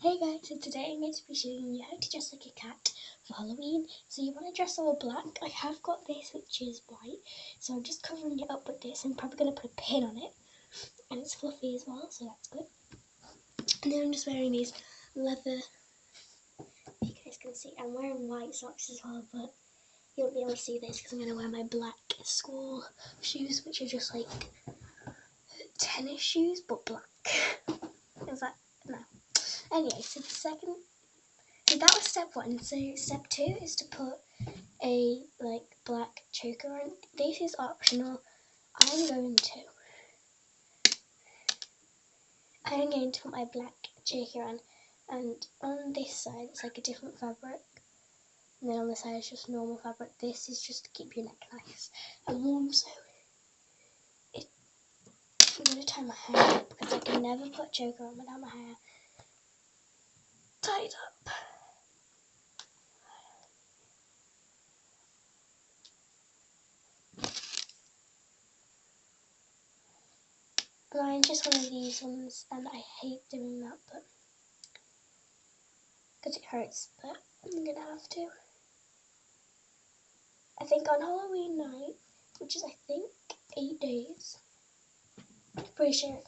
Hey guys, so today I'm going to be showing you how to dress like a cat for Halloween. So you want to dress all black. I have got this which is white, so I'm just covering it up with this. I'm probably going to put a pin on it, and it's fluffy as well, so that's good. And then I'm just wearing these leather, if you guys can see, I'm wearing white socks as well, but you won't be able to see this because I'm going to wear my black school shoes, which are just like tennis shoes, but black. Is that, no. Anyway, so that was step one. So step two is to put a black choker on. This is optional. I'm going to put my black choker on, and on this side it's like a different fabric, and then on this side it's just normal fabric. This is just to keep your neck nice and warm. So I'm going to tie my hair up because I can never put choker on without my hair tied up. Mine's just one of these ones, and I hate doing that, but because it hurts, but I'm gonna have to. I think on Halloween night, which is I think 8 days, pretty sure.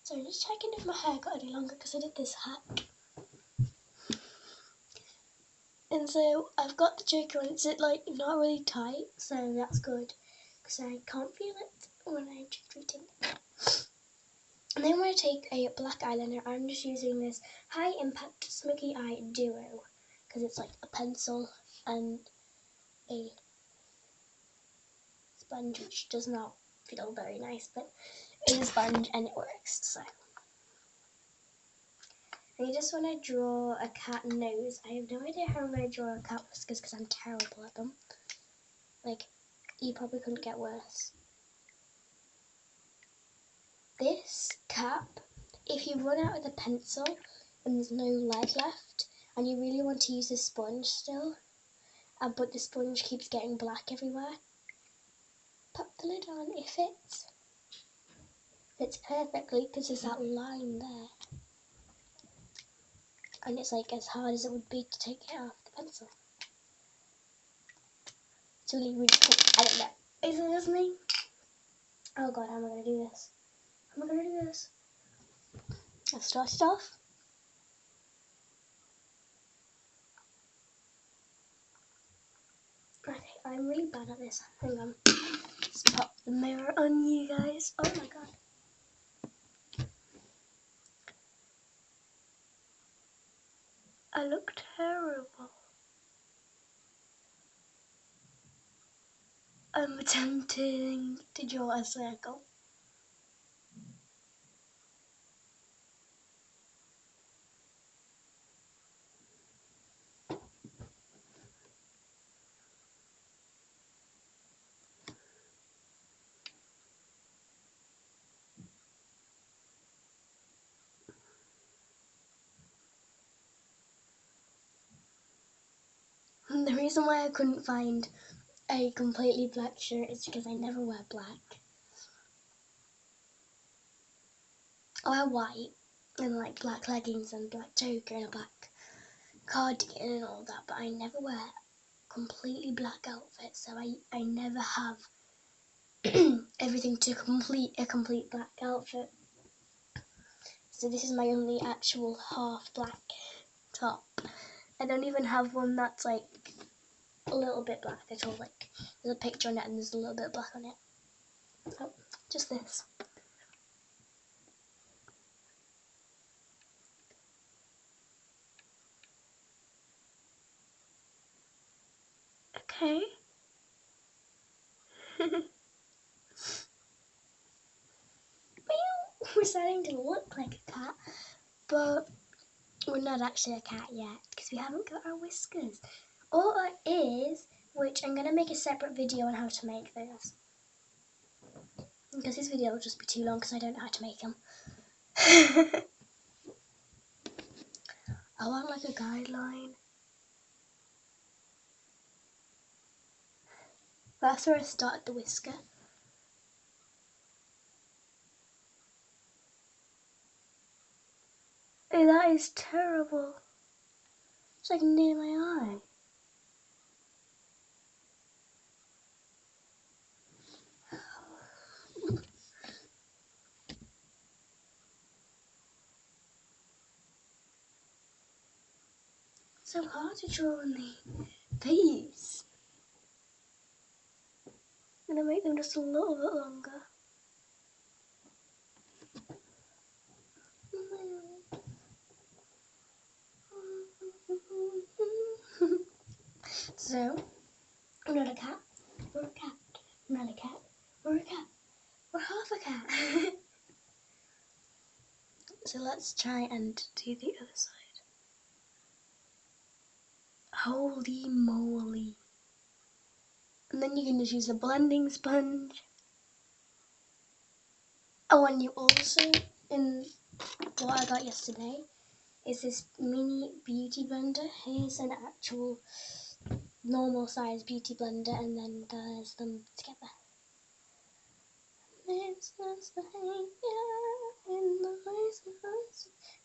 So I'm just checking if my hair got any longer because I did this hack. And so I've got the choker on. It's like not really tight, so that's good because I can't feel it when I'm trick-treating. And then I'm going to take a black eyeliner. I'm just using this High Impact Smoky Eye Duo because it's like a pencil and a sponge, which does not feel very nice, but it's a sponge and it works. So I just want to draw a cat nose. I have no idea how I'm going to draw a cat whiskers because I'm terrible at them. Like, you probably couldn't get worse. This cap, if you run out of the pencil and there's no lead left and you really want to use a sponge still, but the sponge keeps getting black everywhere, pop the lid on. It fits. Fits perfectly because there's that line there. And it's like as hard as it would be to take it off the pencil. It's really, really cool. I don't know. Is it just me? Oh god, how am I going to do this? How am I going to do this? I've started off. Okay, I'm really bad at this. Hang on. Let's pop the mirror on you guys. Oh my god. I look terrible. I'm attempting to draw a circle. The reason why I couldn't find a completely black shirt is because I never wear black. I wear white and like black leggings and black choker and a black cardigan and all that, but I never wear completely black outfits, so I never have everything to complete a complete black outfit. So this is my only actual half black top. I don't even have one that's like a little bit black at all. Like there's a picture on it and there's a little bit of black on it. Oh, just this. Okay. We're starting to look like a cat, but we're not actually a cat yet because we haven't got our whiskers. All it is, which I'm going to make a separate video on how to make those. Because this video will just be too long because I don't know how to make them. I want like a guideline. That's where I started the whisker. Hey, that is terrible. It's like near my eye. It's so hard to draw on the face. I'm gonna make them just a little bit longer. So, we're not a cat, we're a cat. We're not a cat, we're a cat. We're half a cat. So let's try and do the other side. Holy moly. And then you can just use a blending sponge. Oh, and you also, in what I got yesterday, is this mini beauty blender. Here's an actual normal size beauty blender, and then there's them together.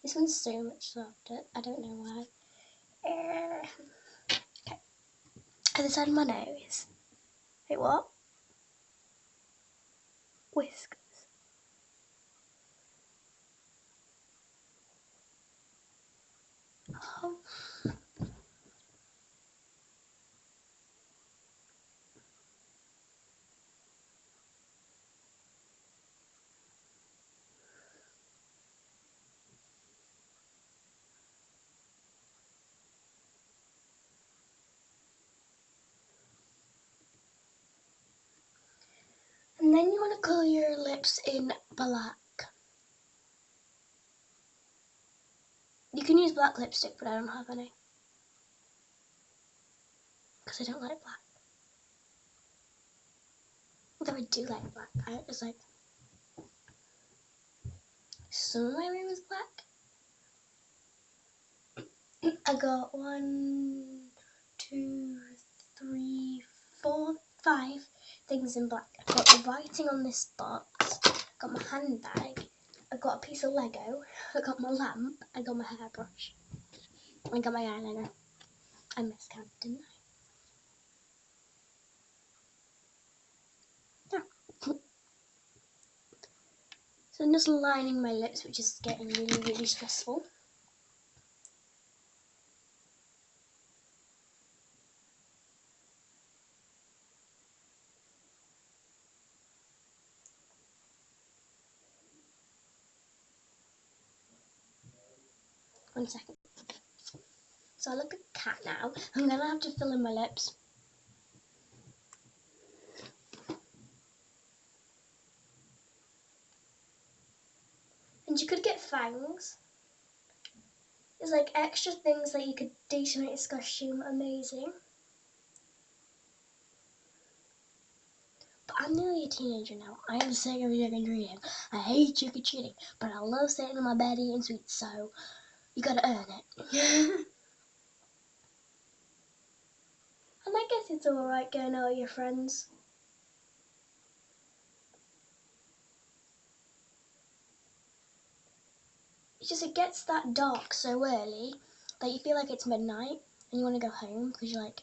This one's so much softer. I don't know why. Okay. Other side of my nose. Wait, what? Whiskers. Oh. And then you want to colour your lips in black. You can use black lipstick, but I don't have any. Because I don't like black. Although I do like black. I just like... Some of my room is black. I got 1, 2, 3, 4, 5 things in black. I got the writing on this box. I got my handbag. I got a piece of Lego. I got my lamp. I got my hairbrush. I got my eyeliner. I miscounted, didn't I? Yeah. So I'm just lining my lips, which is getting really, really stressful. One second. So I look at the cat now. I'm gonna have to fill in my lips. And you could get fangs. There's like extra things that you could do to make this costume amazing. But I'm nearly a teenager now. I am sick of trick-or-treating. I hate trick-or-treating, but I love sitting in my bed eating sweets, so you gotta earn it. And I guess it's alright going out with your friends. It's just it gets that dark so early that you feel like it's midnight and you want to go home because you're like,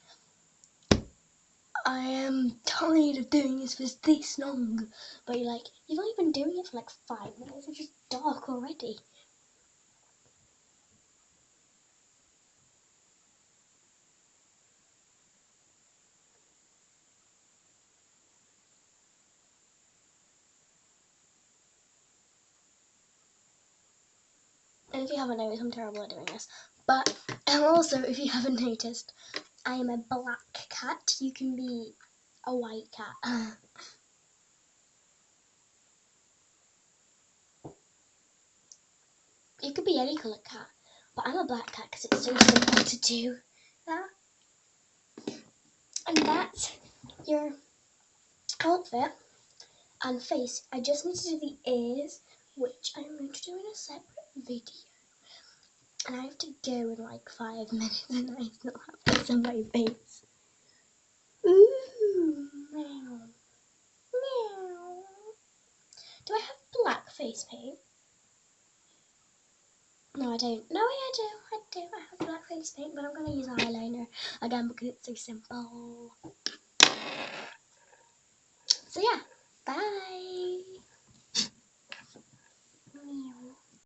I am tired of doing this for this long. But you're like, you've only been doing it for like 5 minutes, it's just dark already. And if you haven't noticed, I'm terrible at doing this. But also, if you haven't noticed, I am a black cat. You can be a white cat. You could be any colour cat. But I'm a black cat because it's so simple to do that. And that's your outfit and face. I just need to do the ears, which I'm going to do in a separate video. And I have to go in like 5 minutes and I still have this on my face. Ooh, meow. Meow. Do I have black face paint? No, I don't. No, I do. I do. I have black face paint, but I'm going to use eyeliner again because it's so simple. So yeah, bye.